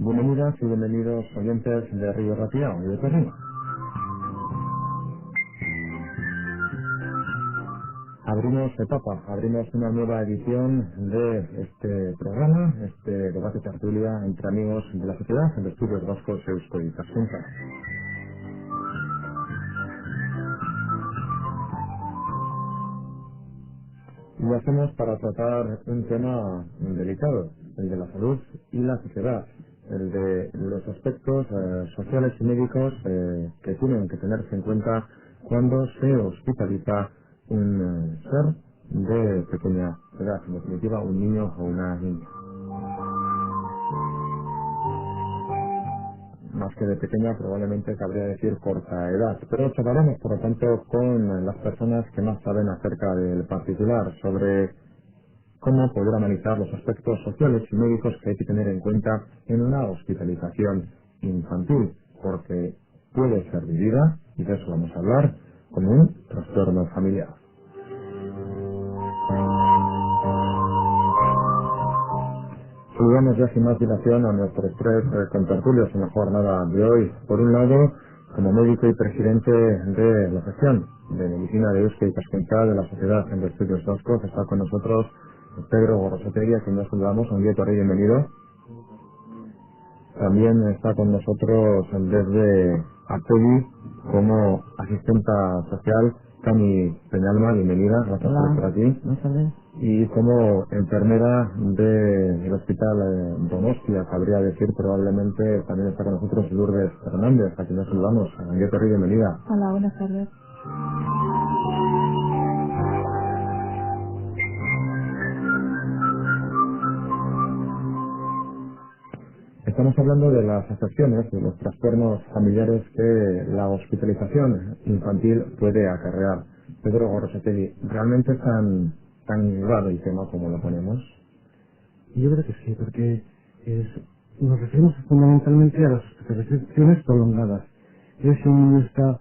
Bienvenidas y bienvenidos oyentes de Río Rapiao y de Torreno. Abrimos etapa, abrimos una nueva edición de este programa, este debate tertulia entre amigos de la sociedad en los estudios vascos Eusko y Taskunza. Y lo hacemos para tratar un tema delicado, el de la salud y la sociedad, el de los aspectos sociales y médicos que tienen que tenerse en cuenta cuando se hospitaliza un ser de pequeña edad, en definitiva un niño o una niña. Más que de pequeña, probablemente cabría decir corta edad. Pero charlaremos, por lo tanto, con las personas que más saben acerca del particular, sobre cómo poder analizar los aspectos sociales y médicos que hay que tener en cuenta en una hospitalización infantil, porque puede ser vivida, y de eso vamos a hablar, como un trastorno familiar. Saludamos ya sin más dilación a nuestros tres contertulios en la jornada de hoy. Por un lado, como médico y presidente de la sección de medicina de Euskadi y Taskunza de la Sociedad de Estudios Vascos, está con nosotros Pedro Gorrosetegui, a quien nos saludamos. Un día, bienvenido. También está con nosotros desde Apeli como asistenta social Cami Peñalma, bienvenida, gracias por estar aquí. Y como enfermera del Hospital Donostia, cabría decir probablemente, también está con nosotros Lourdes Fernández, a quien nos saludamos. Bienvenida. Hola, buenas tardes. Estamos hablando de las afecciones, de los trastornos familiares que la hospitalización infantil puede acarrear. Pedro Gorrosetegui, ¿realmente es tan grave el tema como lo ponemos? Yo creo que sí, porque nos referimos fundamentalmente a las hospitalizaciones prolongadas. Si un niño está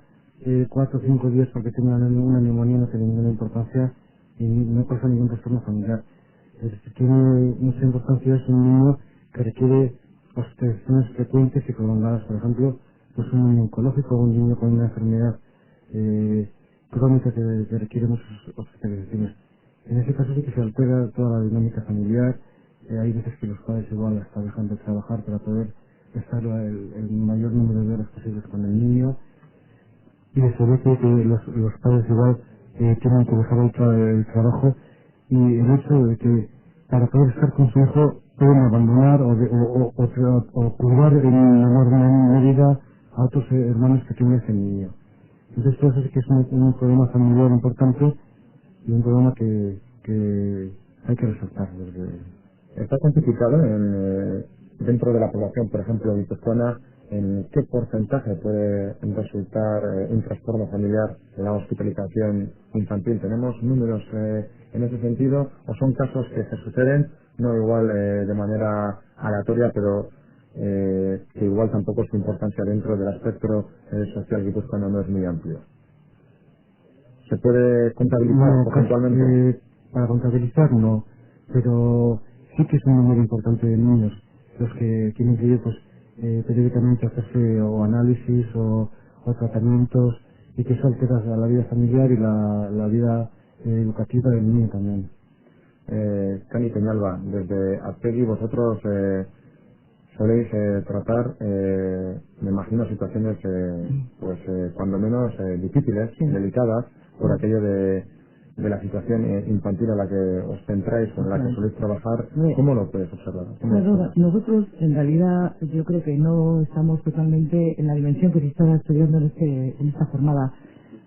4 o 5 días porque tiene una neumonía, no tiene ninguna importancia y no causa ningún trastorno familiar. Si tiene mucha importancia es un niño que requiere hospitalizaciones frecuentes y prolongadas. Por ejemplo, pues un niño oncológico o un niño con una enfermedad crónica que requiere muchas hospitalizaciones. En ese caso sí que se altera toda la dinámica familiar. Hay veces que los padres igual hasta dejan de trabajar para poder estar el mayor número de horas posibles con el niño. Y se ve que los padres igual tienen que dejar el trabajo, y el hecho de que para poder estar con su hijo pueden abandonar o cuidar en menor medida a otros hermanos que tiene ese niño. Entonces todo eso sí que es un problema familiar importante y un problema que hay que resaltar. ¿Está cuantificado dentro de la población, por ejemplo, guipuzcoana, en qué porcentaje puede resultar un trastorno familiar en la hospitalización infantil? ¿Tenemos números en ese sentido o son casos que se suceden, no igual de manera aleatoria, pero que igual tampoco su importancia dentro del espectro social guipuzcoano no es muy amplio? ¿Se puede contabilizar porcentualmente? Para contabilizar no, pero sí que es un número importante de niños los que tienen que ir periódicamente a hacerse o análisis o tratamientos, y que eso altera la vida familiar y la vida educativa del niño también. Cani Peñalba, desde Apegui vosotros soléis tratar, me imagino, situaciones cuando menos difíciles, Sí. delicadas, por aquello de la situación infantil a la que os centráis o en la que soléis trabajar. ¿Cómo lo puedes observar? Nosotros, en realidad, yo creo que no estamos totalmente en la dimensión que se está estudiando en esta jornada.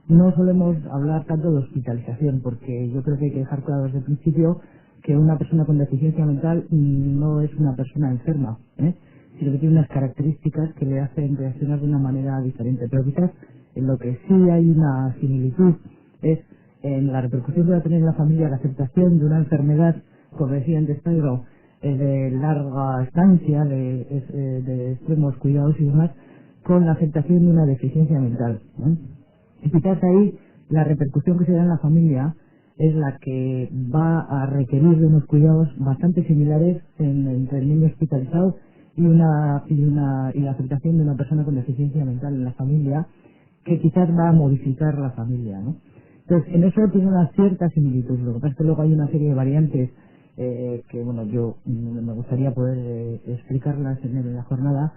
No solemos hablar tanto de hospitalización, porque yo creo que hay que dejar claro desde el principio que una persona con deficiencia mental no es una persona enferma, sino que tiene unas características que le hacen reaccionar de una manera diferente. Pero quizás en lo que sí hay una similitud es en la repercusión que va a tener en la familia la aceptación de una enfermedad, como decía antes Pedro, de larga estancia, de extremos cuidados y demás, con la aceptación de una deficiencia mental, ¿no? Y quizás ahí la repercusión que se da en la familia es la que va a requerir de unos cuidados bastante similares entre el niño hospitalizado y la aceptación de una persona con deficiencia mental en la familia, que quizás va a modificar la familia, ¿no? Entonces, en eso tiene una cierta similitud. Lo que pasa es que luego hay una serie de variantes que, bueno, yo me gustaría poder explicarlas en la jornada,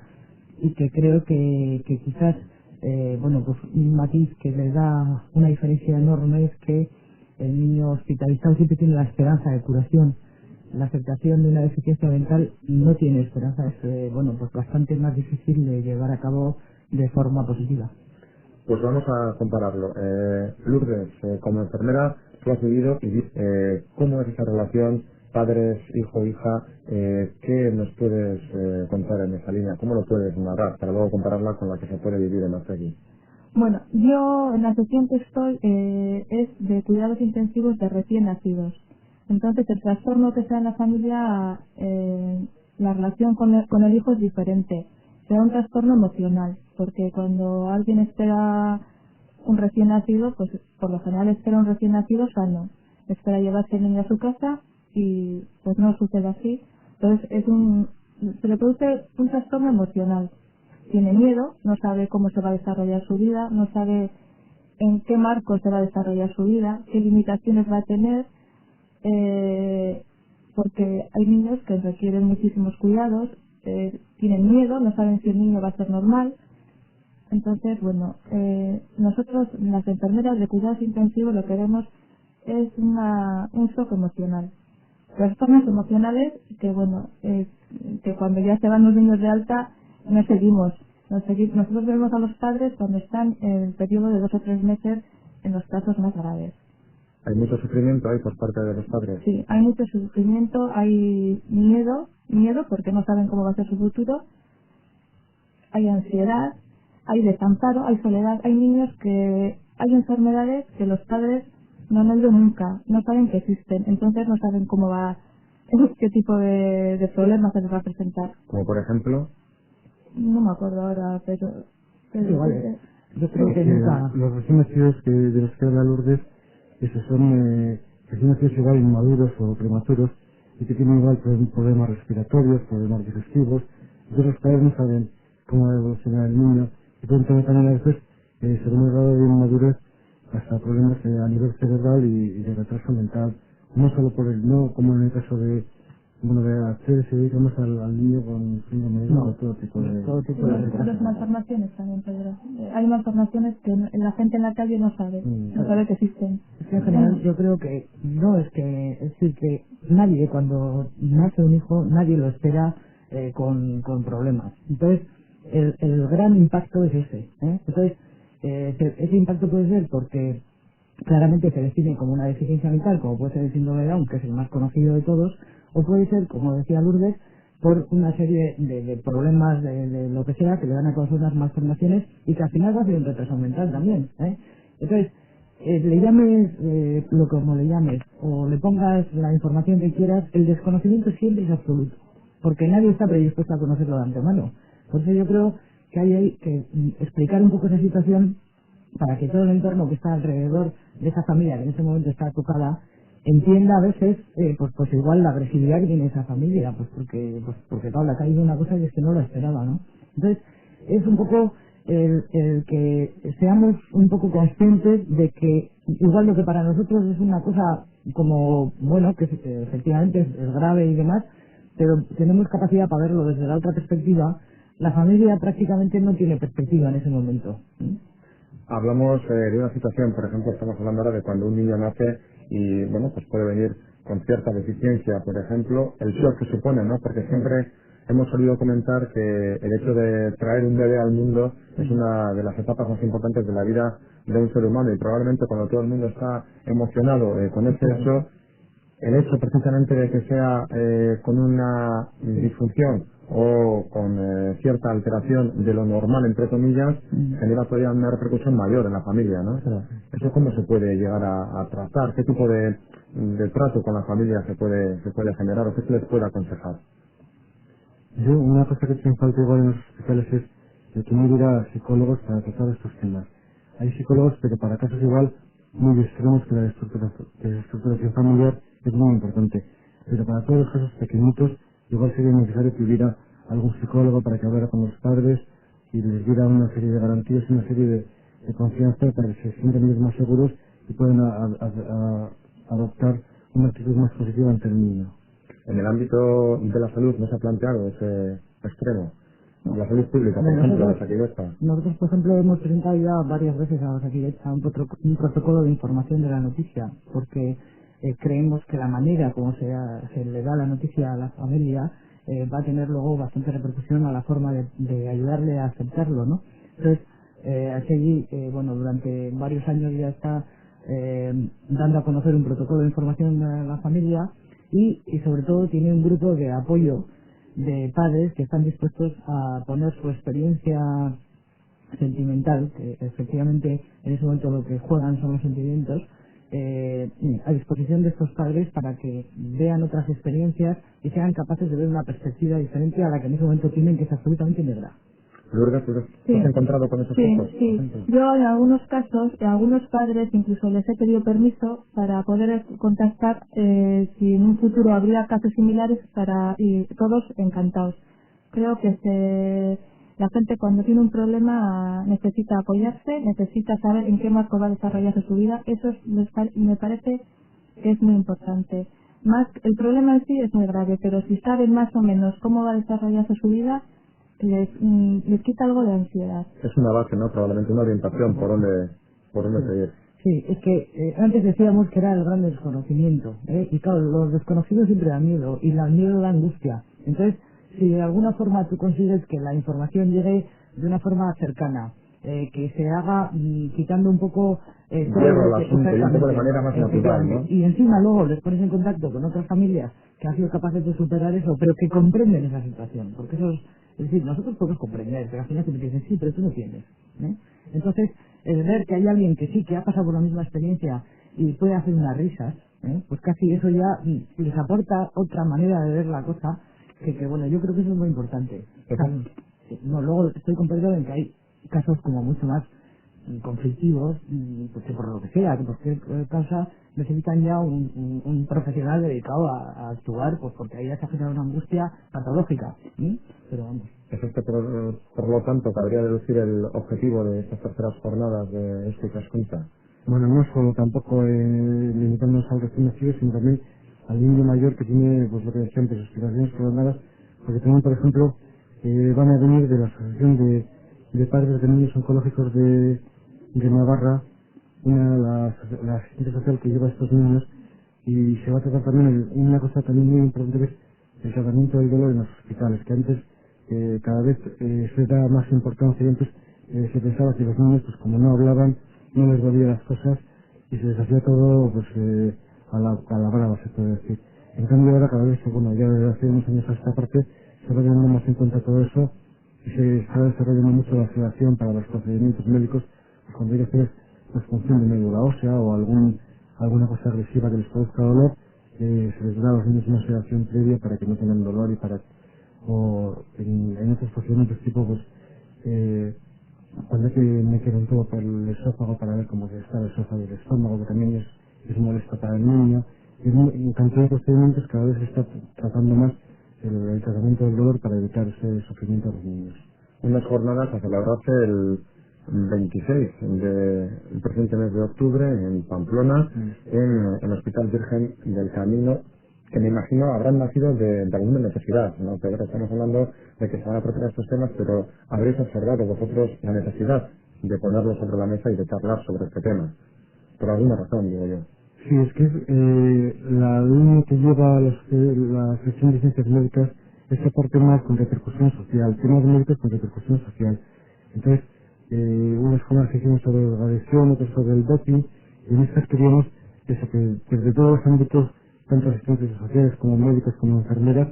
y que creo que quizás, bueno, pues un matiz que le da una diferencia enorme es que el niño hospitalizado siempre tiene la esperanza de curación. La aceptación de una deficiencia mental no tiene esperanza, es, bueno, pues bastante más difícil de llevar a cabo de forma positiva. Pues vamos a compararlo. Lourdes, como enfermera, tú has vivido y cómo es esa relación padres, hijo, hija. ¿Qué nos puedes contar en esa línea? ¿Cómo lo puedes narrar para luego compararla con la que se puede vivir en Artegui? Bueno, yo en la sesión que estoy es de cuidados intensivos de recién nacidos. Entonces, el trastorno que sea en la familia, la relación con el hijo es diferente. Será un trastorno emocional, porque cuando alguien espera un recién nacido, pues por lo general espera un recién nacido sano. Espera llevarse el niño a su casa y pues no sucede así. Entonces, se le produce un trastorno emocional. Tiene miedo, no sabe cómo se va a desarrollar su vida, no sabe en qué marco se va a desarrollar su vida, qué limitaciones va a tener, porque hay niños que requieren muchísimos cuidados, tienen miedo, no saben si el niño va a ser normal. Entonces, bueno, nosotros, las enfermeras de cuidados intensivos, lo que vemos es un shock emocional. Trastornos emocionales que, bueno, que cuando ya se van los niños de alta, no seguimos. Nosotros vemos a los padres cuando están en el periodo de 2 o 3 meses en los casos más graves. ¿Hay mucho sufrimiento ahí por parte de los padres? Sí, hay mucho sufrimiento, hay miedo porque no saben cómo va a ser su futuro, hay ansiedad, hay desamparo, hay soledad, hay niños hay enfermedades que los padres no han oído nunca, no saben que existen, entonces no saben cómo qué tipo de problemas se les va a presentar. Como por ejemplo... No me acuerdo ahora, pero igual, yo creo que nunca... Los recién nacidos de los que habla Lourdes, esos son recién nacidos igual inmaduros o prematuros, y que tienen igual problemas respiratorios, problemas digestivos. Entonces los padres no saben cómo va a evolucionar el niño, y pueden tener también a veces, según el grado de inmadurez, hasta problemas a nivel cerebral y de retraso mental, no solo no como en el caso de hacer se dedica más al niño con síndrome de Down, todo tipo de las malformaciones también, Pedro. Hay malformaciones que la gente en la calle no sabe que existen. En general, yo creo que es decir, que nadie, cuando nace un hijo, nadie lo espera con problemas. Entonces, el gran impacto es ese. Entonces, ese impacto puede ser porque claramente se define como una deficiencia mental, como puede ser el síndrome de Down, que es el más conocido de todos, o puede ser, como decía Lourdes, por una serie de problemas de lo que sea, que le dan a causar unas malformaciones y que al final va a ser un retraso mental también. Entonces, le llames como le llames, o le pongas la información que quieras, el desconocimiento siempre es absoluto, porque nadie está predispuesto a conocerlo de antemano. Por eso yo creo que hay que explicar un poco esa situación para que todo el entorno que está alrededor de esa familia que en ese momento está tocada entienda a veces pues igual la agresividad que tiene esa familia, porque claro, le ha caído una cosa y es que no lo esperaba, ¿no? Entonces es un poco el que seamos un poco conscientes de que igual lo que para nosotros es una cosa como, bueno, que efectivamente es grave y demás, pero tenemos capacidad para verlo desde la otra perspectiva. La familia prácticamente no tiene perspectiva en ese momento. Hablamos de una situación, por ejemplo, estamos hablando ahora de cuando un niño nace y, bueno, pues puede venir con cierta deficiencia, por ejemplo, el shock que supone, ¿no? Porque siempre hemos solido comentar que el hecho de traer un bebé al mundo es una de las etapas más importantes de la vida de un ser humano, y probablemente cuando todo el mundo está emocionado con ese hecho, el hecho precisamente de que sea con una disfunción o con cierta alteración de lo normal, entre comillas, genera todavía una repercusión mayor en la familia, ¿no? ¿Eso cómo se puede llegar a tratar? ¿Qué tipo de trato con la familia se puede generar, o qué se les puede aconsejar? Yo, una cosa que me falta igual en los hospitales es de que no hubiera psicólogos para tratar estos temas. Hay psicólogos, pero para casos igual muy extremos, que la estructuración familiar es muy importante. Pero para todos los casos pequeñitos, igual sería necesario que hubiera algún psicólogo para que hablara con los padres y les diera una serie de garantías y una serie de confianza para que se sientan ellos más seguros y puedan adoptar una actitud más positiva ante el niño. En el ámbito de la salud no se ha planteado ese extremo. La salud pública, por ejemplo, de Osakidetza. Nosotros, por ejemplo, hemos presentado ya varias veces a Osakidetza un protocolo de información de la noticia, porque creemos que la manera como se le da la noticia a la familia va a tener luego bastante repercusión a la forma de ayudarle a aceptarlo, ¿no? Entonces, aquí, bueno, durante varios años ya está dando a conocer un protocolo de información a la familia y sobre todo tiene un grupo de apoyo de padres que están dispuestos a poner su experiencia sentimental, que efectivamente en ese momento lo que juegan son los sentimientos, a disposición de estos padres para que vean otras experiencias y sean capaces de ver una perspectiva diferente a la que en ese momento tienen, que es absolutamente negra. Lourdes, ¿te Sí. has encontrado con esos Sí, casos? sí. Yo en algunos casos, a algunos padres incluso les he pedido permiso para poder contactar si en un futuro habría casos similares y todos encantados. Creo que la gente cuando tiene un problema necesita apoyarse, necesita saber en qué marco va a desarrollarse su vida. Eso me parece que es muy importante. Más el problema en sí es muy grave, pero si saben más o menos cómo va a desarrollarse su vida, les quita algo de ansiedad. Es una base, ¿no? Probablemente una orientación por dónde seguir. Sí, es que antes decíamos que era el gran desconocimiento, y claro, los desconocidos siempre dan miedo, y el miedo da angustia. Entonces, si de alguna forma tú consigues que la información llegue de una forma cercana, que se haga quitando un poco Hierro al asunto y un poco de manera más natural, ¿no? y encima luego les pones en contacto con otras familias que han sido capaces de superar eso, pero que comprenden esa situación, porque eso es decir, nosotros podemos comprender, pero al final siempre dicen, sí, pero tú no tienes, Entonces, el ver que hay alguien que sí, que ha pasado por la misma experiencia y puede hacer unas risas, pues casi eso ya les aporta otra manera de ver la cosa, que bueno, yo creo que eso es muy importante. O sea, no, luego estoy completamente en que hay casos como mucho más conflictivos, pues que por lo que sea, que por qué causa necesitan ya un profesional dedicado a actuar, pues porque ahí ya se ha generado una angustia patológica, pero vamos. Es este, por lo tanto, cabría deducir el objetivo de estas terceras jornadas de escucha escucha. Bueno, no solo tampoco limitándonos al recién nacido, sino también al niño mayor que tiene, pues lo que decía antes, aspiraciones prolongadas, porque también, por ejemplo, van a venir de la Asociación de Padres de Niños Oncológicos de Navarra, la asistente social que lleva a estos niños, y se va a tratar también una cosa también muy importante, que es el tratamiento del dolor en los hospitales, que antes cada vez se da más importancia y antes se pensaba que los niños, pues como no hablaban, no les dolían las cosas y se les hacía todo pues a la brava, se puede decir. En cambio ahora cada vez, bueno, ya desde hace unos años a esta parte se va teniendo más en cuenta todo eso y se está desarrollando mucho la sedación para los procedimientos médicos, pues cuando hay que hacer pues función de médula ósea o alguna cosa agresiva que les produzca dolor, se les da a los niños una sedación previa para que no tengan dolor y o en otros procedimientos tipo pues cuando hay que meter un tubo por el esófago para ver cómo está el esófago y el estómago, que también es molesto para el niño. En cantidad de procedimientos cada vez se está tratando más el tratamiento del dolor para evitar ese sufrimiento a los niños. Unas jornadas a celebrarse el 26 del presente mes de octubre en Pamplona, en el Hospital Virgen del Camino, que me imagino habrán nacido de alguna necesidad, ¿no? Pero estamos hablando de que se van a tratar estos temas, pero habréis observado vosotros la necesidad de ponerlo sobre la mesa y de charlar sobre este tema. Por alguna razón, digo yo. Sí, es que la línea que lleva la sección de ciencias médicas es esa parte más con repercusión social, temas médicos con repercusión social. Entonces, unas jornadas que hicimos sobre la adicción, otras sobre el doping, y en estas queríamos eso, que desde todos los ámbitos, tanto asistentes sociales como médicos como enfermeras,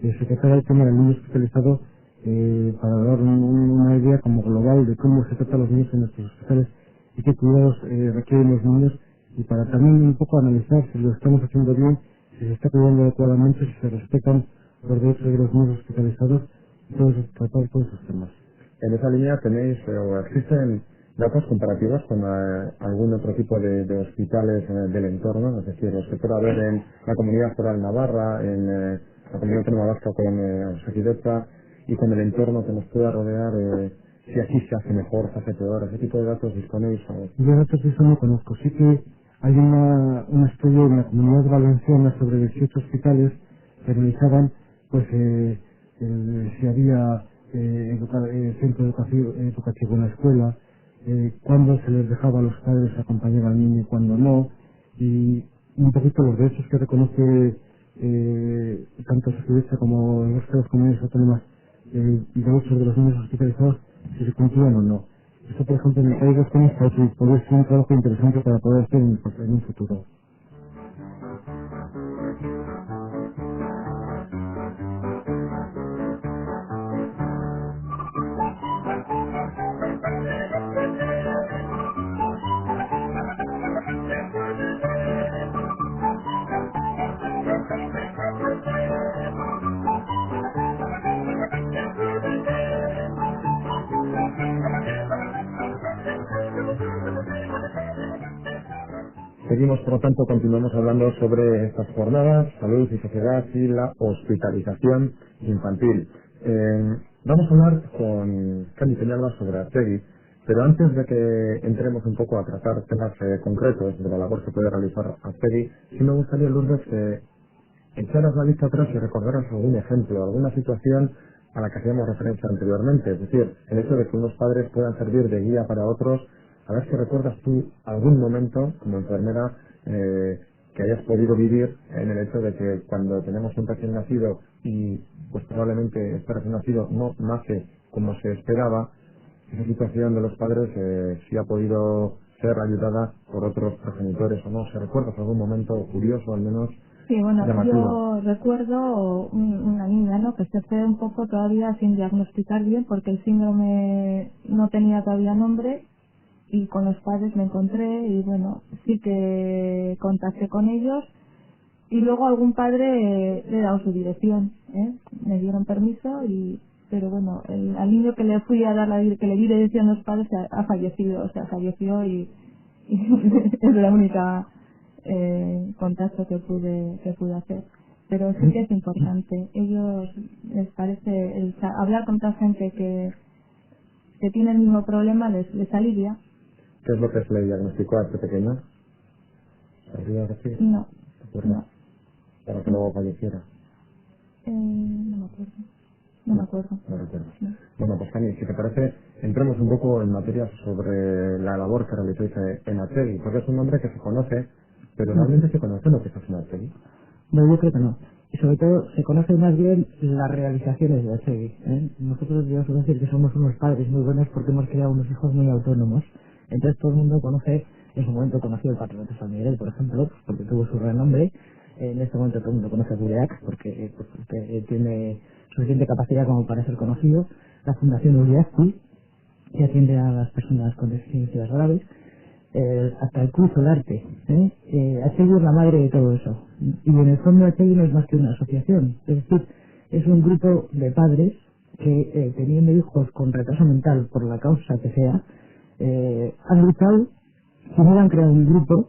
se tratara el tema del niño hospitalizado para dar una idea como global de cómo se trata a los niños en nuestros hospitales y qué cuidados requieren los niños, y para también un poco analizar si lo estamos haciendo bien, si se está cuidando adecuadamente, si se respetan los derechos de los niños hospitalizados, y tratar todos esos temas. En esa línea tenéis o existen datos comparativos con algún otro tipo de hospitales del entorno, es decir, los que pueda haber en la Comunidad Foral Navarra, en la Comunidad Autónoma Vasca con Osakidetza, y con el entorno que nos pueda rodear, si aquí se hace mejor, se hace peor, ese tipo de datos disponéis. Yo datos de eso no conozco. Sí que hay un estudio en la Comunidad Valenciana sobre 18 hospitales que realizaban pues si había centro educativo en la escuela, cuándo se les dejaba a los padres acompañar al niño y cuándo no, y un poquito los derechos que reconoce tanto Socialista como en las comunidades autónomas derechos de los niños hospitalizados, si se cumplían o no. Esto, por ejemplo, en el País Vasco puede ser un trabajo interesante para poder hacer en un futuro. Seguimos, por lo tanto, continuamos hablando sobre estas jornadas, salud y sociedad y la hospitalización infantil. Vamos a hablar con Candy Peñalba sobre Atsegui, pero antes de que entremos un poco a tratar temas concretos de la labor que puede realizar Atsegui, sí me gustaría, Lourdes, que echaras la vista atrás y recordaras algún ejemplo, alguna situación a la que hacíamos referencia anteriormente, es decir, el hecho de que unos padres puedan servir de guía para otros. A ver si recuerdas tú algún momento como enfermera que hayas podido vivir en el hecho de que cuando tenemos un recién nacido y pues probablemente este recién nacido no nace como se esperaba, esa situación de los padres sí ha podido ser ayudada por otros progenitores o no. ¿Se recuerdas algún momento curioso, al menos Sí, bueno, llamativo? yo recuerdo una niña, ¿no?, que se fue un poco todavía sin diagnosticar bien porque el síndrome no tenía todavía nombre, y con los padres me encontré y bueno, sí que contacté con ellos y luego algún padre le he dado su dirección, me dieron permiso, pero bueno, al niño que le fui a dar que le di dirección a los padres ha fallecido, o sea, falleció y es la única contacto que pude hacer. Pero sí que es importante, ellos les parece hablar con tanta gente que tiene el mismo problema, les alivia. ¿Qué es lo que se le diagnosticó a este pequeño? ¿Sabrías decir? No, ¿Te acuerdas? Para que luego falleciera. No me acuerdo. No me acuerdo. No recuerdo. No. Bueno, pues Cani, si te parece, entremos un poco en materia sobre la labor que realizáis en Atsegui, porque es un nombre que se conoce, pero realmente se conoce lo que se hace en Atsegui. Bueno, yo creo que no. Y sobre todo se conocen más bien las realizaciones de Atsegui. Nosotros, yo suelo decir que somos unos padres muy buenos porque hemos creado unos hijos muy autónomos. Entonces todo el mundo conoce, en su momento conoció el Patronato San Miguel, por ejemplo, pues porque tuvo su renombre. En este momento todo el mundo conoce a Buleac porque tiene suficiente capacidad como para ser conocido. La Fundación Uriazzi, que atiende a las personas con deficiencias graves. Hasta el Cruz Solarte. Atsegui es la madre de todo eso. Y en el fondo Atsegui no es más que una asociación. Es decir, es un grupo de padres que teniendo hijos con retraso mental por la causa que sea, han luchado, primero han creado un grupo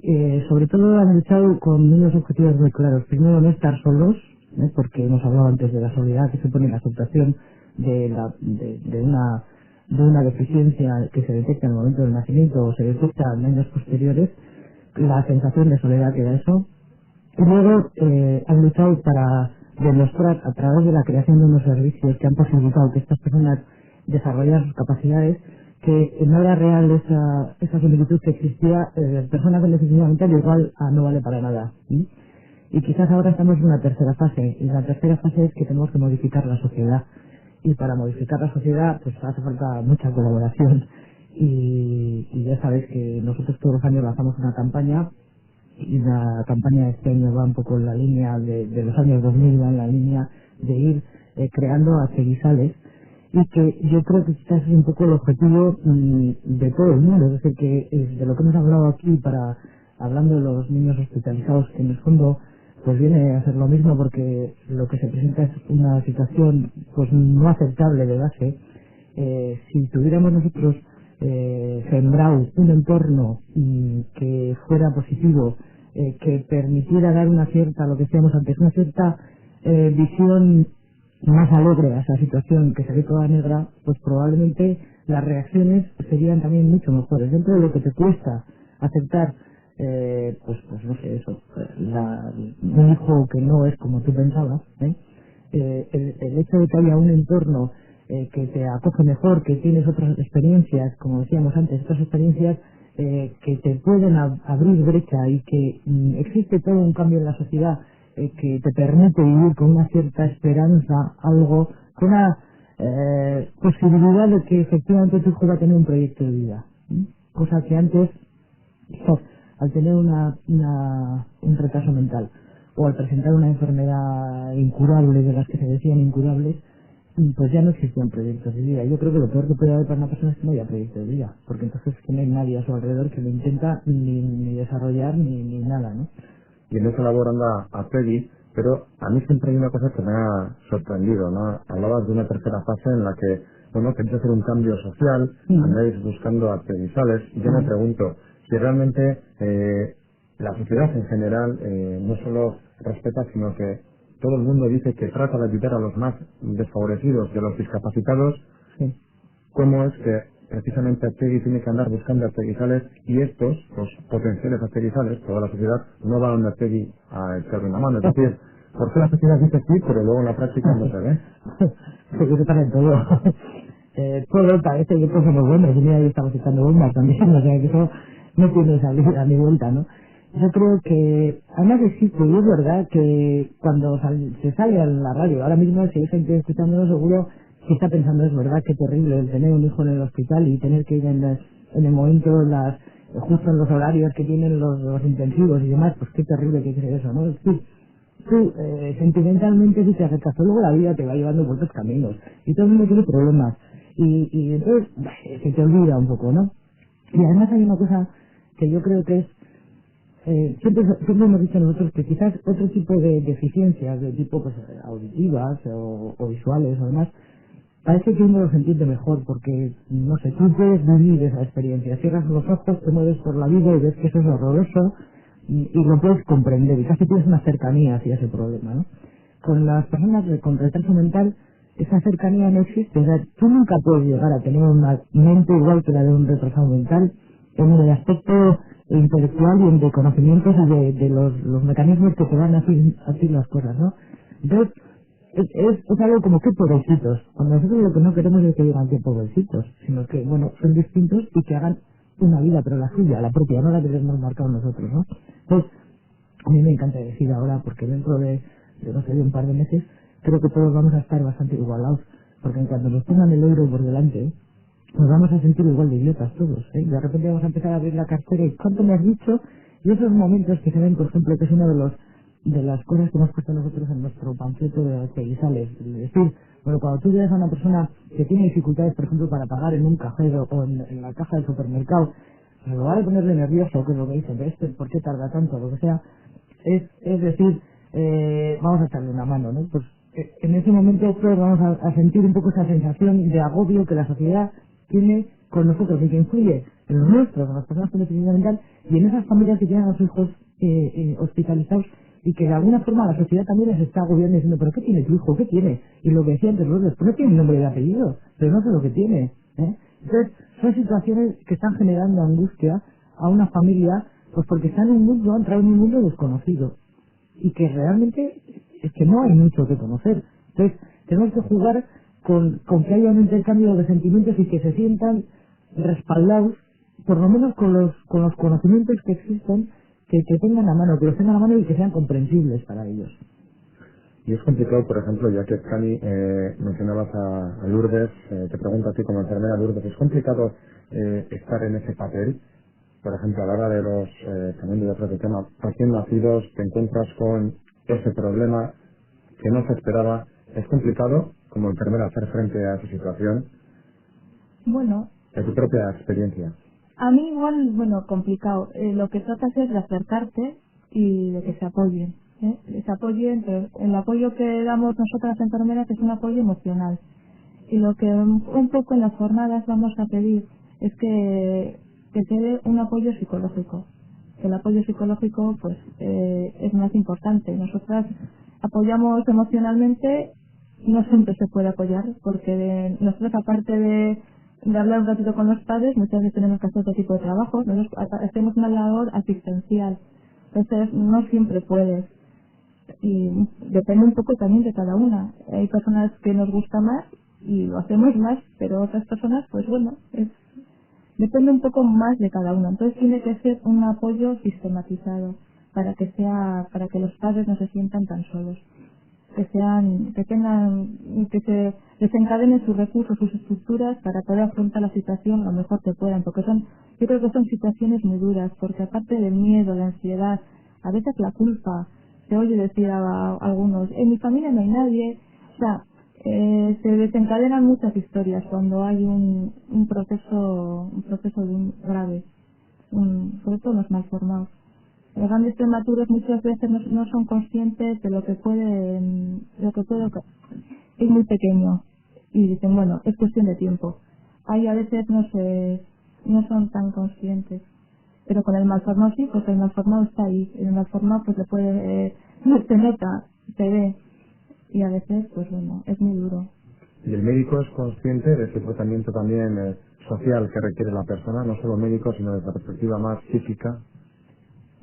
y sobre todo han luchado con unos objetivos muy claros. Primero, no estar solos, porque hemos hablado antes de la soledad que supone la aceptación de una deficiencia que se detecta en el momento del nacimiento o se detecta en años posteriores, la sensación de soledad que da eso. Y luego han luchado para demostrar a través de la creación de unos servicios que han posibilitado que estas personas desarrollaran sus capacidades, que no era real esa similitud que existía, persona con deficiencia mental igual a no vale para nada. Y quizás ahora estamos en una tercera fase, y la tercera fase es que tenemos que modificar la sociedad. Y para modificar la sociedad pues hace falta mucha colaboración. Y ya sabéis que nosotros todos los años lanzamos una campaña, y la campaña de este año va un poco en la línea de los años 2000, va en la línea de ir creando Atseguisales, y que yo creo que quizás es un poco el objetivo de todo el mundo, es decir, que de lo que hemos hablado aquí hablando de los niños hospitalizados, que en el fondo pues viene a ser lo mismo porque lo que se presenta es una situación pues no aceptable de base. Si tuviéramos nosotros sembrado un entorno que fuera positivo, que permitiera dar una cierta, lo que decíamos antes, una cierta visión más alegre a esa situación que se ve toda negra, pues probablemente las reacciones serían también mucho mejores. Dentro de lo que te cuesta aceptar, pues no sé, eso, un hijo que no es como tú pensabas, el hecho de que haya un entorno que te acoge mejor, que tienes otras experiencias, como decíamos antes, otras experiencias que te pueden abrir brecha y que existe todo un cambio en la sociedad que te permite vivir con una cierta esperanza, algo, con una posibilidad de que efectivamente tu hijo va a tener un proyecto de vida. Cosa que antes, al tener un retraso mental o al presentar una enfermedad incurable, de las que se decían incurables, pues ya no existían proyectos de vida. Yo creo que lo peor que puede haber para una persona es que no haya proyecto de vida, porque entonces no hay nadie a su alrededor que lo intenta ni desarrollar ni nada, ¿no? Y en esa labor anda Apegi, pero a mí siempre hay una cosa que me ha sorprendido, ¿no? Hablabas de una tercera fase en la que, bueno, queréis hacer un cambio social, andáis buscando aprendizajes, y yo me pregunto si realmente la sociedad en general no solo respeta, sino que todo el mundo dice que trata de ayudar a los más desfavorecidos, de los discapacitados. Sí. ¿Cómo es que precisamente Apegi tiene que andar buscando apegizales y estos, los potenciales apegizales, toda la sociedad, no va a un Apegi a echarle una mano? Es decir, ¿por qué la sociedad dice sí, pero luego en la práctica no se ve? Porque se pasa todo. Todo parece que todos somos buenos, y mira, ahí estamos echando bombas también, o sea que eso no tiene salida ni vuelta, ¿no? Yo creo que, además existe, y es verdad que cuando se sale a la radio, ahora mismo si hay gente escuchándolo seguro que está pensando, es verdad, qué terrible el tener un hijo en el hospital y tener que ir en el momento, justo en los horarios que tienen los intensivos y demás, pues qué terrible que es eso, ¿no? Es decir, tú sentimentalmente si te acercas, luego la vida te va llevando por otros caminos y todo el mundo tiene problemas y entonces se te olvida un poco, ¿no? Y además hay una cosa que yo creo que es siempre hemos dicho nosotros que quizás otro tipo de deficiencias de tipo pues auditivas o visuales o demás, parece que uno lo entiende mejor porque, no sé, tú puedes vivir esa experiencia, cierras los ojos, te mueves por la vida y ves que eso es horroroso y lo puedes comprender y casi tienes una cercanía hacia ese problema, ¿no? Con las personas con retraso mental esa cercanía no existe, o sea, tú nunca puedes llegar a tener una mente igual que la de un retrasado mental en el aspecto intelectual y en de conocimientos y de los mecanismos que te van a hacer las cosas, ¿no? Entonces, es algo como que pobrecitos. Cuando nosotros lo que no queremos es que digan que pobrecitos, sino que, bueno, son distintos y que hagan una vida, pero la suya, la propia, no la que hemos marcado nosotros, ¿no? Entonces, a mí me encanta decir ahora, porque dentro de no sé, de un par de meses, creo que todos vamos a estar bastante igualados, porque en cuanto nos pongan el euro por delante, nos vamos a sentir igual de idiotas todos, ¿eh? De repente vamos a empezar a abrir la cartera y ¿cuánto me has dicho? Y esos momentos que se ven, por ejemplo, que es uno de las cosas que hemos puesto nosotros en nuestro panfleto de Guisales, es decir, bueno, cuando tú ves a una persona que tiene dificultades, por ejemplo, para pagar en un cajero o en la caja del supermercado, en lugar de ponerle nervioso, que es lo que dicen, ¿por qué tarda tanto? Lo que sea, es decir, vamos a echarle una mano, ¿no? Pues en ese momento todos vamos a sentir un poco esa sensación de agobio que la sociedad tiene con nosotros y que influye en los nuestros, en las personas con deficiencia mental y en esas familias que tienen a sus hijos hospitalizados y que de alguna forma la sociedad también les está agobiando diciendo, ¿pero qué tiene tu hijo? ¿Qué tiene? Y lo que decía antes, pues no tiene nombre y apellido, pero no sé lo que tiene, ¿eh? Entonces, son situaciones que están generando angustia a una familia, pues porque están en un mundo, han entrado en un mundo desconocido y que realmente es que no hay mucho que conocer. Entonces, tenemos que jugar con que haya un intercambio de sentimientos y que se sientan respaldados, por lo menos con los conocimientos que existen, que tengan a mano, que los tengan a mano y que sean comprensibles para ellos. Y es complicado, por ejemplo, ya que Cani mencionabas a Lourdes, te pregunto a ti como enfermera Lourdes, ¿es complicado estar en ese papel? Por ejemplo, a la hora de los, también de otro tema, recién nacidos, te encuentras con ese problema que no se esperaba. ¿Es complicado como enfermera hacer frente a esa situación? Bueno, De tu propia experiencia. a mí igual, bueno, complicado. Lo que tratas es de acercarte y de que se apoyen. Que se apoyen, pero el apoyo que damos nosotras enfermeras es un apoyo emocional. Y lo que un poco en las jornadas vamos a pedir es que se dé un apoyo psicológico. El apoyo psicológico pues es más importante. Nosotras apoyamos emocionalmente no siempre se puede apoyar, porque nosotros, aparte de hablar un ratito con los padres, muchas veces tenemos que hacer otro tipo de trabajo. Nosotros hacemos una labor asistencial, entonces no siempre puedes, y depende un poco también de cada una. Hay personas que nos gusta más y lo hacemos más, pero otras personas, pues bueno, depende un poco más de cada una. Entonces tiene que ser un apoyo sistematizado para que los padres no se sientan tan solos, que se desencadenen sus recursos, sus estructuras para poder afrontar la situación lo mejor que puedan, porque yo creo que son situaciones muy duras, porque aparte del miedo, la ansiedad, a veces la culpa, se oye decir a algunos, en mi familia no hay nadie, o sea, se desencadenan muchas historias cuando hay un proceso grave, sobre todo los malformados. Los grandes prematuros muchas veces no son conscientes de lo que puede, es muy pequeño, y dicen, bueno, es cuestión de tiempo. Ahí a veces no son tan conscientes. Pero con el malformado sí, porque el malformado está ahí. El malformado pues le puede, se nota, se ve, y a veces pues bueno, es muy duro. ¿Y el médico es consciente de ese tratamiento también social que requiere la persona, no solo médico, sino desde la perspectiva más física?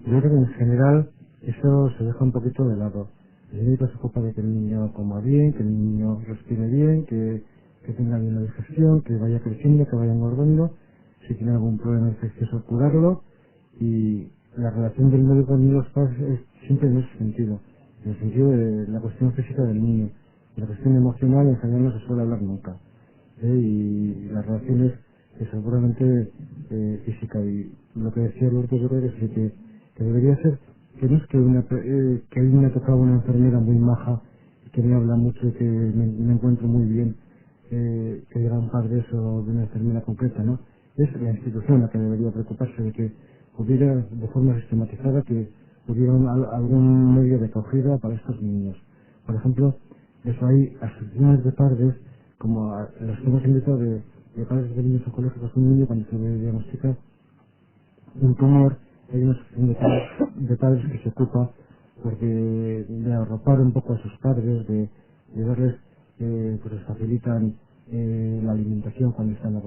Yo creo que en general eso se deja un poquito de lado. El médico se ocupa de que el niño coma bien, que el niño respire bien, que tenga bien la digestión, que vaya creciendo, que vaya engordando, si tiene algún problema infeccioso curarlo, y la relación del médico con los padres es siempre en ese sentido, en el sentido de la cuestión física del niño. La cuestión emocional en general no se suele hablar nunca, y la relación es seguramente física. Y lo que decía Lourdes, yo creo que debería ser, que no es que que a mí me ha tocado una enfermera muy maja que me habla mucho y que me encuentro muy bien, que diga un padre eso de una enfermera concreta, ¿no? Es la institución la que debería preocuparse de que hubiera de forma sistematizada, que hubiera algún medio de acogida para estos niños. Por ejemplo, eso hay asociaciones de padres, como los que hemos invitado de padres de niños oncológicos. Un niño, cuando se le diagnostica un tumor, hay una asociación de padres que se ocupa de arropar un poco a sus padres, de darles, pues les facilitan la alimentación cuando están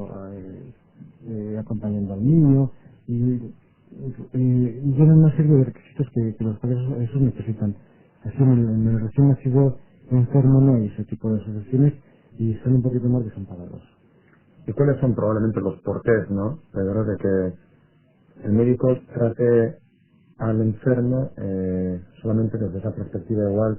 acompañando al niño, y llenan una serie de requisitos que los padres esos necesitan. Así en el recién nacido enfermo no hay ese tipo de asociaciones y son un poquito más desamparados. ¿Y cuáles son probablemente los porqués, no? De verdad, de que el médico trate al enfermo solamente desde esa perspectiva igual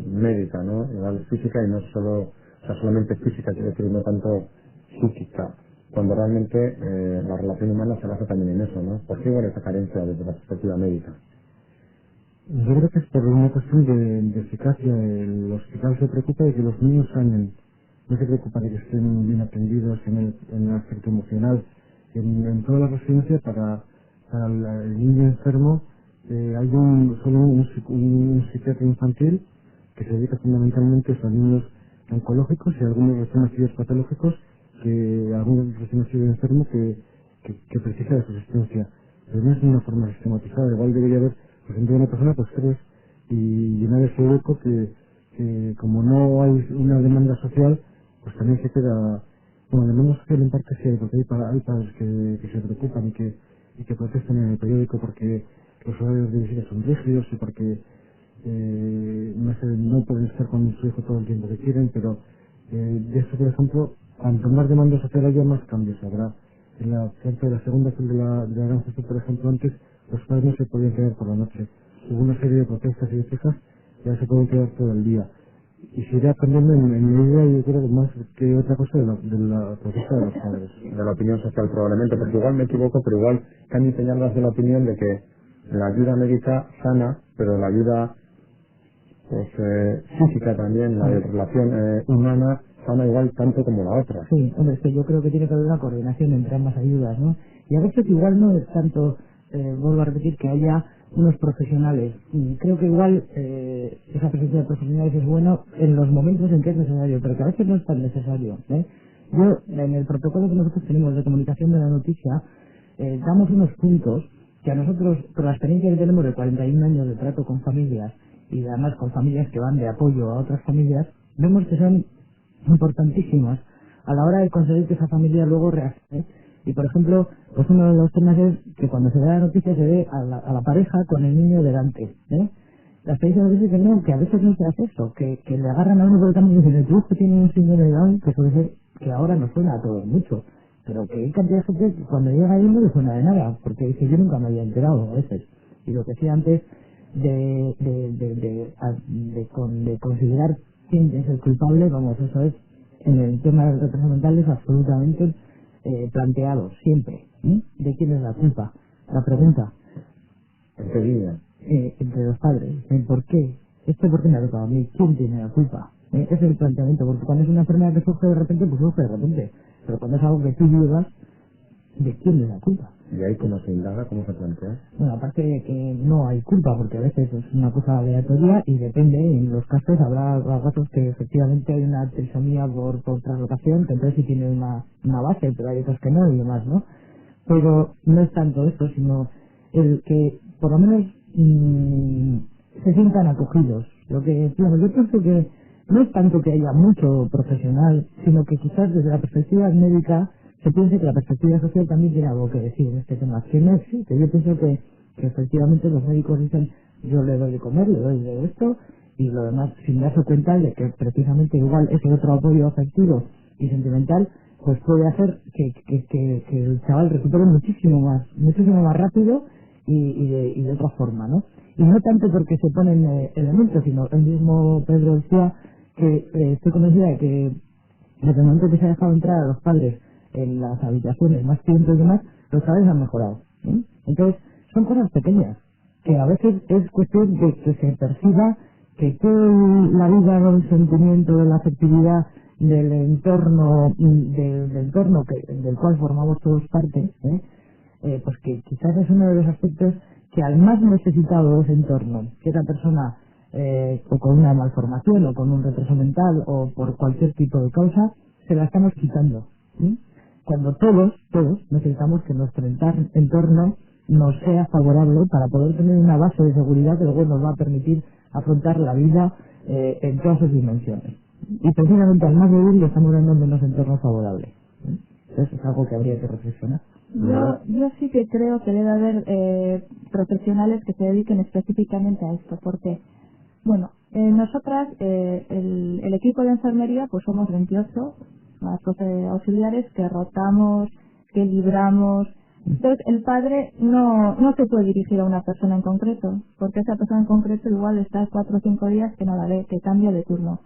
médica, ¿no? Igual física, y no solo, o sea, solamente física, quiero decir, no tanto psíquica, cuando realmente la relación humana se basa también en eso, ¿no? ¿Por qué igual esa carencia desde la perspectiva médica? Yo creo que es por una cuestión de eficacia. El hospital se preocupa de que los niños sanen, no se preocupa de que estén bien atendidos en el aspecto emocional. En toda la residencia para el niño enfermo hay solo un psiquiatra infantil que se dedica fundamentalmente a niños oncológicos y algunos recién nacidos patológicos, algunos recién nacidos enfermos que precisa de su asistencia. Pero no es de una forma sistematizada. Igual debería haber, por ejemplo, una persona, pues tres, y llenar ese hueco que como no hay una demanda social, pues también se queda. Bueno, demanda social en parte sí hay, porque hay padres que se preocupan y que protestan en el periódico porque los horarios de visita son rígidos y porque no pueden estar con su hijo todo el tiempo que quieren, pero de eso, por ejemplo, cuanto más demanda social haya, más cambios habrá. En la planta de la segunda fila de la Gran Jesús, por ejemplo, antes los padres no se podían quedar por la noche. Hubo una serie de protestas y de quejas, ya se pueden quedar todo el día. Y se irá cambiando en medida, yo creo, más que otra cosa de la protesta de los padres. De la opinión social probablemente, porque igual me equivoco, pero igual Cami Peñalba de la opinión de que la ayuda médica sana, pero la ayuda pues física también, la de relación humana, sana igual tanto como la otra. Sí, hombre, es que yo creo que tiene que haber una coordinación entre ambas ayudas, ¿no? Y a veces igual no es tanto, vuelvo a repetir, que haya unos profesionales. Y creo que igual esa presencia de profesionales es bueno en los momentos en que es necesario, pero que a veces no es tan necesario, ¿eh? Yo, en el protocolo que nosotros tenemos de comunicación de la noticia, damos unos puntos que a nosotros, por la experiencia que tenemos de 41 años de trato con familias, y además con familias que van de apoyo a otras familias, vemos que son importantísimas a la hora de conseguir que esa familia luego reaccione. Y por ejemplo, pues uno de los temas es que cuando se da la noticia se ve a la pareja con el niño delante, La estadística dice que no, que a veces no se hace eso, que le agarran a uno por el camino y dicen, tú que tiene un síndrome de Down, que suele ser, que ahora nos suena a todos mucho, pero que hay cantidad de gente que cuando llega ahí no le suena de nada, porque dice, yo nunca me había enterado a veces. Y lo que decía antes de considerar quién es el culpable, vamos, eso es, en el tema de los retrasos mentales, absolutamente planteado, siempre. ¿De quién es la culpa? La pregunta. Enseguida. Entre los padres. ¿Por qué? ¿Esto por qué me ha tocado a mí? ¿Quién tiene la culpa? Ese es el planteamiento, porque cuando es una enfermedad que surge de repente, pues surge de repente. Pero cuando es algo que tú llevas, ¿de quién es la culpa? ¿Y ahí cómo se indaga, cómo se plantea? Bueno, aparte de que no hay culpa, porque a veces es una cosa aleatoria y depende, en los casos habrá casos que efectivamente hay una trisomía por translocación, que entonces sí tiene una base, pero hay otros que no y demás, ¿no? Pero no es tanto esto, sino el que por lo menos se sientan acogidos. Lo que digamos, yo pienso que no es tanto que haya mucho profesional, sino que quizás desde la perspectiva médica se piense que la perspectiva social también tiene algo que decir en este tema, que no existe. Yo pienso que efectivamente los médicos dicen, yo le doy de comer, le doy de esto, y lo demás, sin darse cuenta de que precisamente igual ese otro apoyo afectivo y sentimental, pues puede hacer que el chaval recupere muchísimo más rápido y de otra forma, ¿no? Y no tanto porque se ponen elementos, sino el mismo Pedro decía que estoy convencida de que desde el momento que se ha dejado entrar a los padres en las habitaciones más tiempo y demás, los padres han mejorado. Entonces, son cosas pequeñas, que a veces es cuestión de que se perciba que toda la vida del sentimiento, de la afectividad, del entorno, del cual formamos todos parte, pues que quizás es uno de los aspectos que al más necesitado de ese entorno, que esa persona o con una malformación o con un retraso mental o por cualquier tipo de causa, se la estamos quitando. Cuando todos necesitamos que nuestro entorno nos sea favorable para poder tener una base de seguridad que luego nos va a permitir afrontar la vida en todas sus dimensiones. Y precisamente al más débil le estamos dando menos entornos favorables. Eso es algo que habría que reflexionar. Yo sí que creo que debe haber profesionales que se dediquen específicamente a esto, porque, bueno, nosotras, el equipo de enfermería, pues somos 28, más auxiliares que rotamos, que libramos. Entonces, el padre no se puede dirigir a una persona en concreto, porque esa persona en concreto igual está 4 o 5 días que no la ve, que cambia de turno.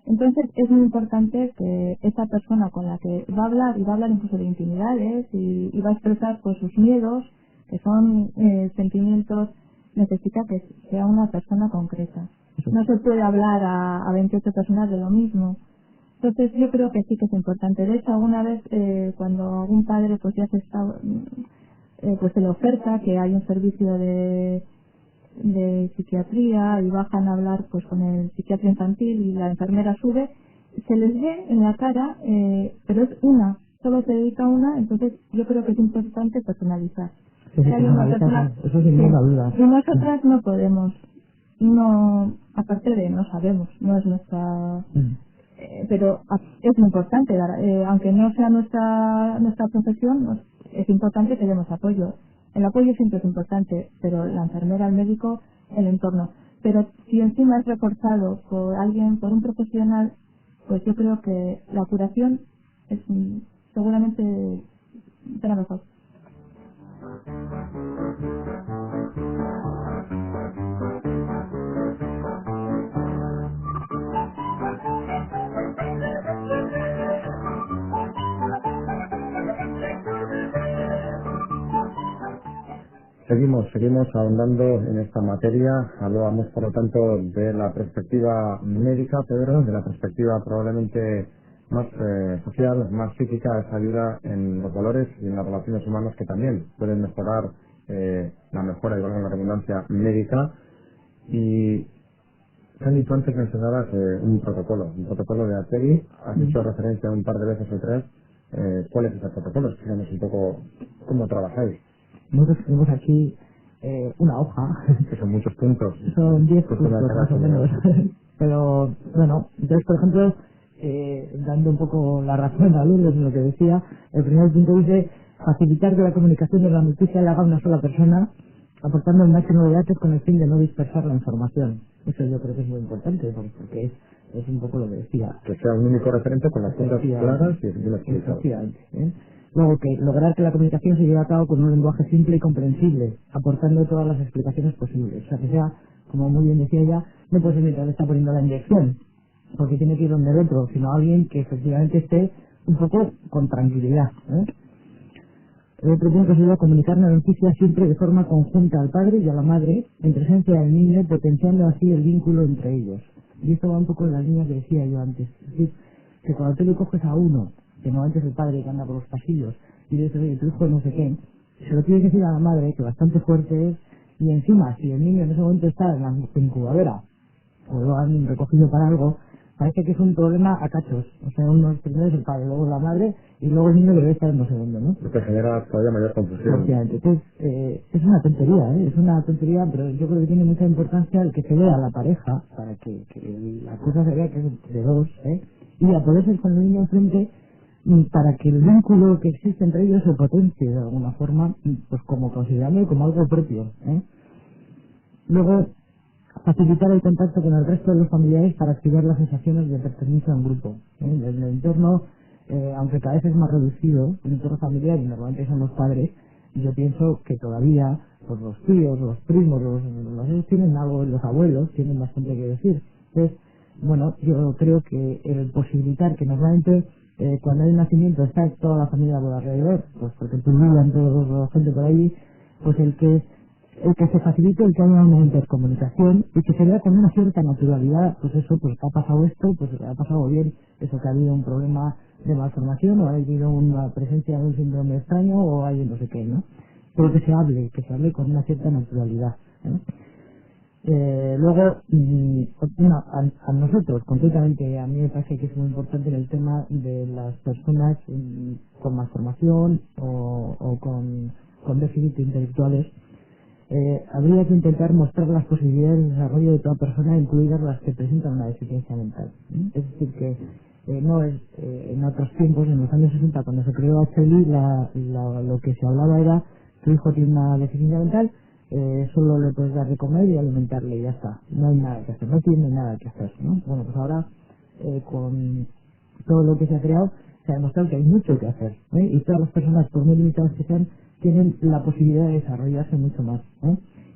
Entonces, es muy importante que esa persona con la que va a hablar, y va a hablar incluso de intimidades, y va a expresar pues sus miedos, que son sentimientos, necesita que sea una persona concreta. No se puede hablar a 28 personas de lo mismo. Entonces yo creo que sí que es importante. De hecho, alguna vez cuando algún padre pues ya se está, pues se le oferta que hay un servicio de psiquiatría y bajan a hablar pues con el psiquiatra infantil y la enfermera sube, se les ve en la cara, pero es solo se dedica a una, entonces yo creo que es importante personalizar. Sí, hay una persona, eso sin ninguna duda. Y nosotras no podemos, aparte de no sabemos, no es nuestra... pero es muy importante dar, aunque no sea nuestra profesión, es importante que demos apoyo. El apoyo siempre es importante, pero la enfermera, el médico, el entorno. Pero si encima es reforzado por un profesional, pues yo creo que la curación es seguramente será mejor. Seguimos ahondando en esta materia. Hablábamos, por lo tanto, de la perspectiva médica, Pedro, de la perspectiva probablemente más social, más física, esa ayuda en los valores y en las relaciones humanas que también pueden mejorar la mejora, igual que la redundancia médica. Y Sandy, tú antes mencionabas un protocolo de ATEGI. Has hecho referencia un par de veces o tres. ¿Cuál es ese protocolo? Explícanos un poco cómo trabajáis. Nosotros tenemos aquí una hoja. Que son muchos puntos. Son 10 puntos más o menos. Pero, bueno, entonces, por ejemplo, dando un poco la razón a Lourdes en lo que decía, el primer punto dice facilitar que la comunicación de la noticia la haga una sola persona, aportando el máximo de datos con el fin de no dispersar la información. Eso yo creo que es muy importante, porque es un poco lo que decía. Que sea un único referente con las cosas claras y bien explicadas. Luego, que lograr que la comunicación se lleve a cabo con un lenguaje simple y comprensible, aportando todas las explicaciones posibles. O sea, que sea, como muy bien decía ella, no puede ser mientras le está poniendo la inyección, porque tiene que ir donde el otro, sino alguien que efectivamente esté un poco con tranquilidad. El otro punto sería comunicar la noticia siempre de forma conjunta al padre y a la madre, en presencia del niño, potenciando así el vínculo entre ellos. Y esto va un poco en la línea que decía yo antes. Es decir, que cuando tú le coges a uno, que normalmente es el padre que anda por los pasillos, y le dices, oye, tu hijo no sé qué, se lo tiene que decir a la madre, que bastante fuerte es, y encima, si el niño en ese momento está en la incubadora, o lo han recogido para algo, parece que es un problema a cachos. O sea, uno primero es el padre, luego la madre, y luego el niño debe estar en no sé dónde, ¿no? Lo que genera todavía mayor confusión. Efectivamente. Entonces, es una tontería, es una tontería, pero yo creo que tiene mucha importancia el que se vea a la pareja, para que la cosa se vea que es de dos, y a poder ser con el niño enfrente, para que el vínculo que existe entre ellos se potencie de alguna forma, pues como considerarlo como algo propio. Luego, facilitar el contacto con el resto de los familiares para activar las sensaciones de pertenencia a un grupo. En el entorno, aunque cada vez es más reducido, el entorno familiar, y normalmente son los padres, yo pienso que todavía pues los tíos, los primos, los tienen algo, los abuelos tienen bastante que decir. Entonces, bueno, yo creo que el posibilitar que normalmente cuando hay un nacimiento está toda la familia por alrededor, pues porque pululan toda la gente por ahí, pues el que se facilite el que haya una intercomunicación y que se vea con una cierta naturalidad, pues eso, pues ha pasado esto, pues ha pasado bien, eso que ha habido un problema de malformación o ha habido una presencia de un síndrome extraño o hay no sé qué, ¿no? Pero que se hable con una cierta naturalidad, ¿no? Luego, a nosotros, concretamente, a mí me parece que es muy importante en el tema de las personas con malformación o con déficit intelectuales. Habría que intentar mostrar las posibilidades de desarrollo de toda persona, incluidas las que presentan una deficiencia mental. Es decir, que no es en otros tiempos, en los años 60, cuando se creó HLI, lo que se hablaba era: tu hijo tiene una deficiencia mental, solo le puedes dar de comer y alimentarle y ya está. No hay nada que hacer, no tiene nada que hacer, ¿no? Bueno, pues ahora, con todo lo que se ha creado, se ha demostrado que hay mucho que hacer, y todas las personas, por muy limitadas que sean, tienen la posibilidad de desarrollarse mucho más,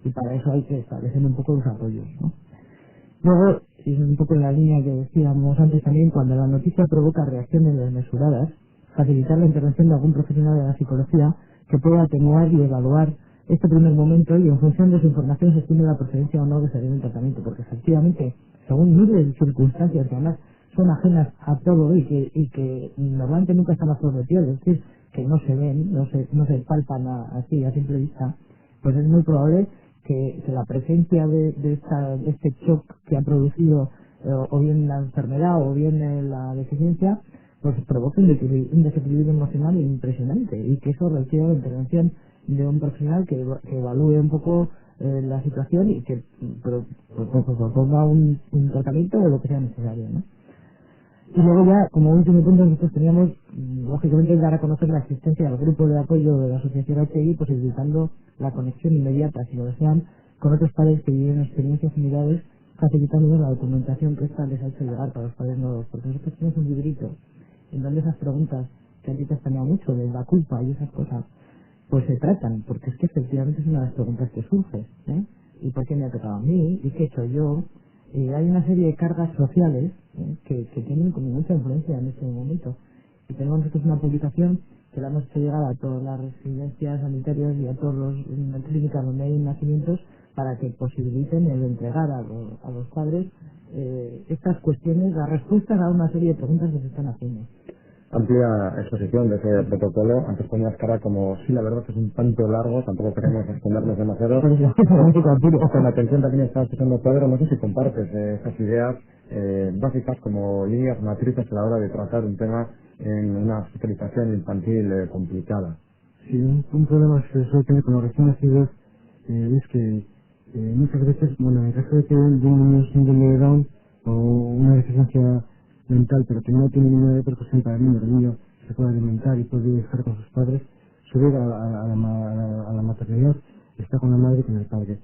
y para eso hay que establecer un poco los apoyos, ¿no? Luego, y un poco en la línea que decíamos antes también, cuando la noticia provoca reacciones desmesuradas, facilitar la intervención de algún profesional de la psicología que pueda atenuar y evaluar este primer momento, y en función de su información se estime la procedencia o no de seguir el tratamiento, porque efectivamente, según miles de circunstancias que además son ajenas a todo y que normalmente nunca están a flor de piel, es decir, que no se ven, no se palpan así a simple vista, pues es muy probable que la presencia de este shock que ha producido o bien la enfermedad o bien la deficiencia, pues provoque un desequilibrio emocional impresionante, y que eso requiere la intervención de un profesional que evalúe un poco la situación y que proponga un tratamiento o lo que sea necesario, ¿no? Y luego ya, como último punto, nosotros teníamos, lógicamente, dar a conocer la existencia del grupo de apoyo de la asociación HI, posibilitando la conexión inmediata, si lo desean, con otros padres que viven experiencias similares, facilitándoles la documentación que esta les ha hecho llegar para los padres nuevos. Porque nosotros tenemos un librito en donde esas preguntas que a ti te extraña mucho, de la culpa y esas cosas, pues se tratan, porque es que efectivamente es una de las preguntas que surge, ¿Y por qué me ha tocado a mí? ¿Y qué he hecho yo? Hay una serie de cargas sociales que tienen como mucha influencia en este momento. Y tenemos nosotros una publicación que la hemos hecho llegar a todas las residencias sanitarias y a todas las clínicas donde hay nacimientos, para que posibiliten el entregar a los padres estas cuestiones, las respuestas a una serie de preguntas que se están haciendo. Amplia exposición de ese protocolo. Antes ponías cara como: sí, la verdad es que es un tanto largo, tampoco queremos extendernos demasiado. Con la atención también está escuchando Pedro, no sé si compartes esas ideas básicas como líneas matrices a la hora de tratar un tema en una hospitalización infantil complicada. Sí, un problema que se suele tener con los recién nacidos es que muchas veces, bueno, en el caso de que de un niño síndrome de Down, o una deficiencia mental, pero que no tiene ninguna repercusión para el niño se puede alimentar y puede estar con sus padres, subir a la maternidad, está con la madre y con el padre.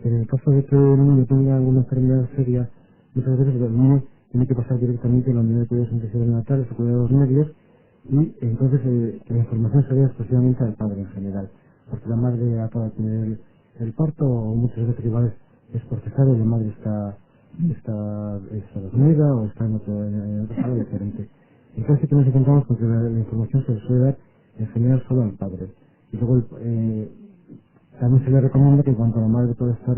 En el caso de que el niño tenga alguna enfermedad seria, muchas veces el niño tiene que pasar directamente a la unidad de cuidados intensivos neonatales o cuidados medios, y entonces que la información se dé exclusivamente al padre en general, porque la madre acaba de tener el parto, o muchas veces igual es por cesárea y la madre está dormida o está en otro sala diferente. Entonces sí que nos encontramos con que la información se le suele dar en general solo al padre. Y luego también se le recomienda que cuando la madre pueda estar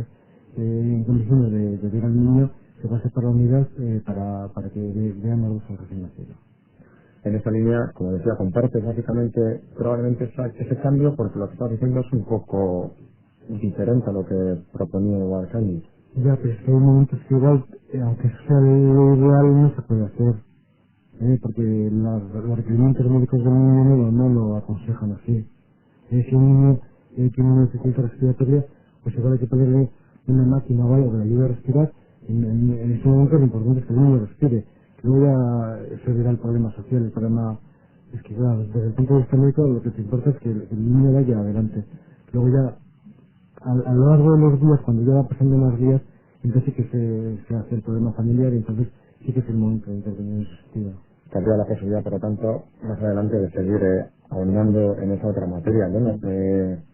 en condiciones de ver al niño, se pase para la unidad para que vean los al recién nacido. En esta línea, como decía, compartes básicamente probablemente ese cambio, porque lo que estás diciendo es un poco diferente a lo que proponía Guadalcanal. Ya, pero es que hay momentos que igual, aunque sea lo ideal, no se puede hacer, porque los requerimientos médicos del niño no lo aconsejan así. Si un niño tiene una dificultad respiratoria, pues igual hay que ponerle una máquina o algo que le ayude a respirar. En ese momento lo importante es que el niño respire. Luego ya se verá el problema social, el problema es que, claro, desde el punto de vista médico lo que te importa es que el niño vaya adelante. Luego ya, a lo largo de los días, cuando ya va pasando más días, entonces sí que se hace el problema familiar y entonces sí que es el momento de intervenir en ese sentido. Cabría la posibilidad, por lo tanto, más adelante de seguir ahondando en esa otra materia. Bueno,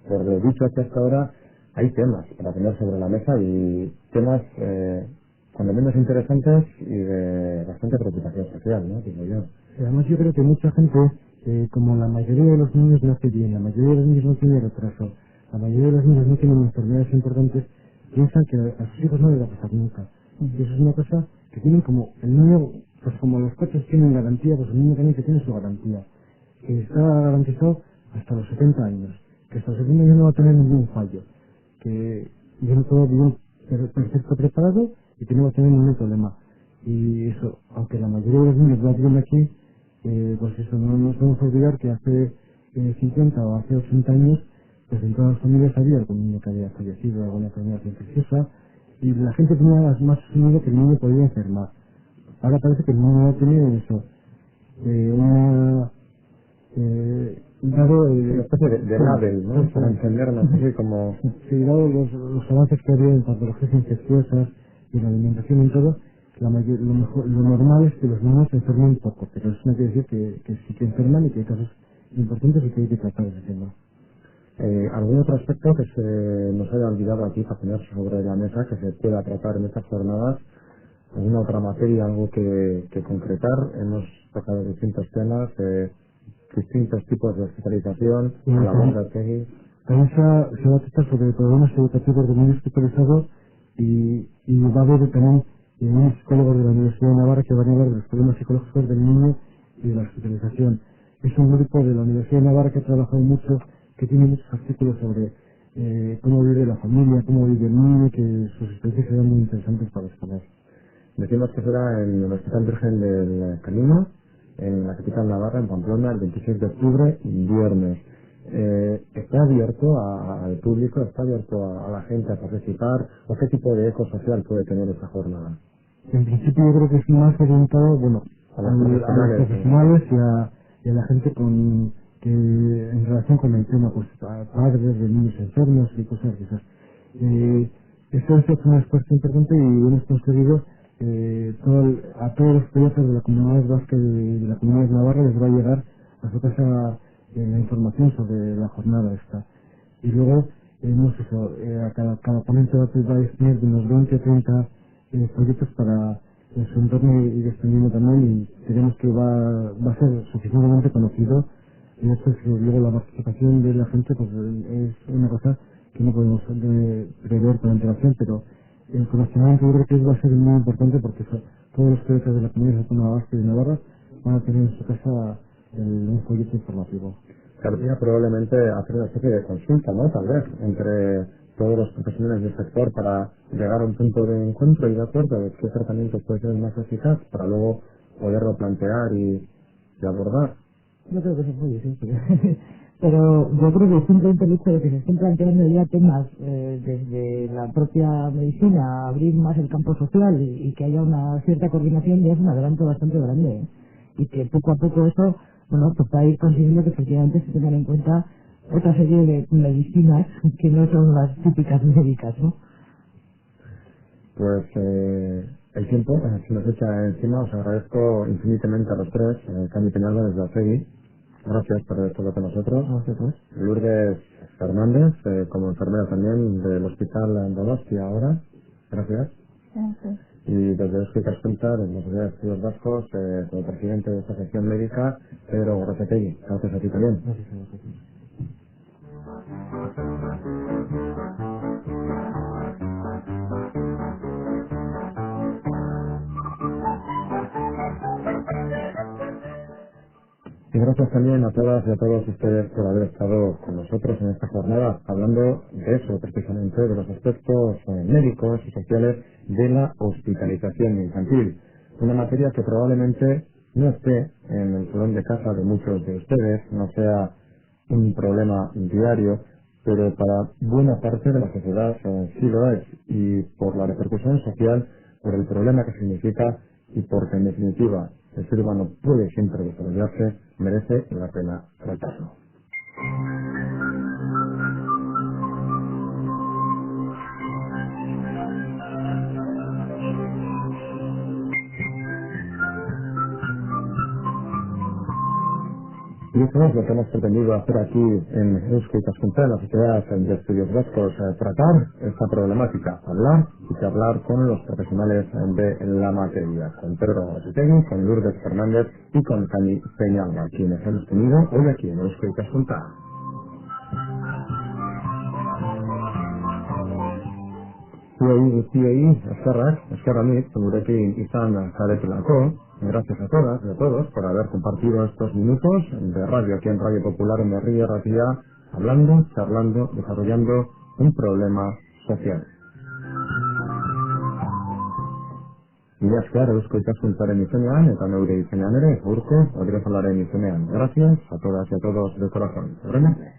por lo dicho hasta ahora, hay temas para tener sobre la mesa y temas cuando menos interesantes y de bastante preocupación social, ¿no? Digo yo. Y además yo creo que mucha gente, como la mayoría de los niños nace bien, la mayoría de los niños no tiene retraso, la mayoría de los niños no tienen enfermedades importantes, piensan que a sus hijos no les va a pasar nunca. Y eso es una cosa que tienen como el niño, pues como los coches tienen garantía, pues el niño también que tiene su garantía, que está garantizado hasta los 70 años, que hasta los 70 años no va a tener ningún fallo, que viene todo bien perfecto preparado y que no va a tener ningún problema. Y eso, aunque la mayoría de los niños lo tienen aquí, pues eso, no nos podemos olvidar que hace 50 o hace 80 años, pues en todas las familias había algún niño que había fallecido, alguna enfermedad infecciosa, y la gente tenía más asumido que el niño podía enfermar. Ahora parece que el niño tiene eso, dado Una especie de label, ¿no? Para entendernos así como... Sí, dado los avances que había en patologías infecciosas y en la alimentación y en todo, lo normal es que los niños se enfermen poco, pero eso no quiere decir que sí que enferman y que hay casos importantes y que hay que tratar ese tema. ¿Algún otro aspecto que se nos haya olvidado aquí para poner sobre la mesa que se pueda tratar en estas jornadas? ¿Alguna otra materia, algo que concretar? Hemos tocado distintos temas, distintos tipos de hospitalización, la bomba de También se va a tratar sobre problemas educativos de niños hospitalizados y va a haber también unos psicólogos de la Universidad de Navarra que van a hablar de los problemas psicológicos del niño y de la hospitalización. Es un grupo de la Universidad de Navarra que ha trabajado mucho, que tiene muchos artículos sobre cómo vive la familia, cómo vive el niño, que sus experiencias serán muy interesantes para exponer. Decimos que será en el Hospital Virgen del Camino, en la capital navarra, en Pamplona, el 26 de octubre, viernes. ¿Está abierto al público, está abierto a la gente a participar? ¿O qué tipo de eco social puede tener esta jornada? En principio yo creo que es más orientado, bueno, a los profesionales y a la gente que en relación con el tema, pues a padres de niños enfermos y cosas de esas. Esto es una respuesta importante y hemos conseguido a todos los proyectos de la comunidad vasca y de la comunidad de Navarra les va a llegar a su casa la información sobre la jornada esta. Y luego a cada ponente va a disponer de unos 20 o 30 proyectos para su entorno ir extendiendo también, y creemos que va a ser suficientemente conocido. Y esto es que luego la participación de la gente pues es una cosa que no podemos prever con antelación, pero el conocimiento yo creo que va a ser muy importante porque todos los proyectos de la comunidad autónoma vasca y de Navarra van a tener en su casa un folleto informativo. Cabría probablemente hacer una especie de consulta, ¿no? Tal vez, entre todos los profesionales del sector para llegar a un punto de encuentro y de acuerdo de qué tratamiento puede ser más eficaz para luego poderlo plantear y abordar. Yo creo que eso es muy difícil. Pero yo creo que simplemente el hecho de que se estén planteando ya temas desde la propia medicina a abrir más el campo social y que haya una cierta coordinación ya es un adelanto bastante grande, ¿eh? Y que poco a poco eso, bueno, pues va a ir consiguiendo que efectivamente se tengan en cuenta otra serie de medicinas que no son las típicas médicas, ¿no? Pues el tiempo se nos echa encima. Os agradezco infinitamente a los tres, Cami Peñalba desde ACEI. Gracias por estar con nosotros. Nosotros. Lourdes Fernández, como enfermera también del Hospital Donosti ahora. Gracias. Gracias. Y desde Euskadi Center, en la Sociedad de Estudios Vascos, como presidente de esta sección médica, Pedro Gorrochategui. Gracias a ti también. Gracias a vosotros. Y gracias también a todas y a todos ustedes por haber estado con nosotros en esta jornada, hablando de eso, precisamente, de los aspectos médicos y sociales de la hospitalización infantil. Una materia que probablemente no esté en el salón de casa de muchos de ustedes, no sea un problema diario, pero para buena parte de la sociedad sí lo es, y por la repercusión social, por el problema que significa y porque en definitiva el ser humano puede siempre desarrollarse, merece la pena tratarlo. Y eso es lo que hemos pretendido hacer aquí en Euskadi Cascunta, en la Sociedad de Estudios Vascos, tratar esta problemática, hablar y charlar con los profesionales de la materia, con Pedro Gorrochategui, con Lourdes Fernández y con Cami Peñalba, quienes hemos tenido hoy aquí en Euskadi Cascunta. Zuei, eskerrak, gurekin izan zaretelako. Gracias a todas y a todos por haber compartido estos minutos de radio aquí en Radio Popular en Berria Ratia, hablando, charlando, desarrollando un problema social. Mila esker Eusko Ikaskuntzaren izenean eta neure izenean ere, gaurko, adierazalaren izenean. Gracias a todas y a todos de corazón. Horren arte.